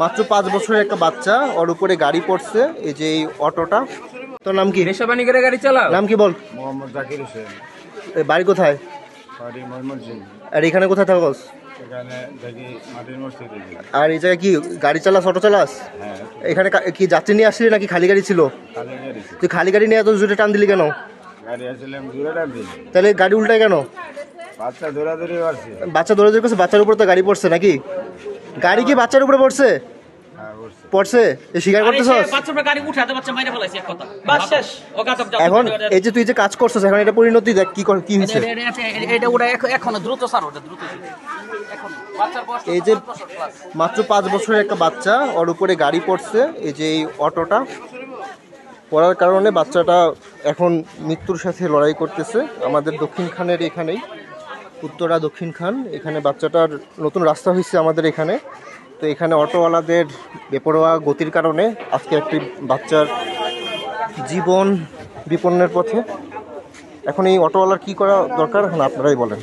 মাত্র 5 বছরের একটা বাচ্চা, ওর উপরে গাড়ি পড়ছে। এই যে এই অটোটা। তোর নাম কি? নেশাবানি করে গাড়ি চালাও? নাম কি বল? মোহাম্মদ জাকির হোসেন। বাড়ি কোথায়? বাড়ি ময়মনসিংহ। আর এখানে কোথায় থাকোস? এখানে থাকি মাটির মসজিদে। আর এই জায়গায় কি গাড়ি চালাস, অটো চালাস? হ্যাঁ। এখানে কি যাত্রী নিয়ে আসলি নাকি খালি গাড়ি ছিল? খালি গাড়ি। তুই খালি গাড়ি নিয়ে এত জোরে টান দিলি কেন? গাড়ি আসলাম দূরে টানছি। তাহলে গাড়ি উল্টায় কেন? বাচ্চা দৌড়াদৌড়ি করছে। বাচ্চা দৌড়াদৌড়ি করছে, বাচ্চার উপর তো গাড়ি পড়ছে নাকি? গাড়ি কি বাচ্চার উপরে পড়ছে? হ্যাঁ করছে। পড়ছে? এ স্বীকার করতেছস? এখন এই যে তুই যে কাজ করছিস, এখন এটা পরিণতি দেখ কি হয়েছে। এই যে মাত্র 5 বছরের একটা বাচ্চা, ওর উপরে গাড়ি পড়ছে। এই যে এই অটোটা পড়ার কারণে বাচ্চাটা এখন মৃত্যুর সাথে লড়াই করতেছে। আমাদের দক্ষিণ খানের এখানেই, উত্তরা দক্ষিণ খান, এখানে বাচ্চাটার নতুন রাস্তা হয়েছে আমাদের এখানে। তো এখানে অটোওয়ালাদের বেপরোয়া গতির কারণে আজকে একটি বাচ্চার জীবন বিপন্নের পথে। এখন এই অটোওয়ালার কি করা দরকার, এখন আপনারাই বলেন।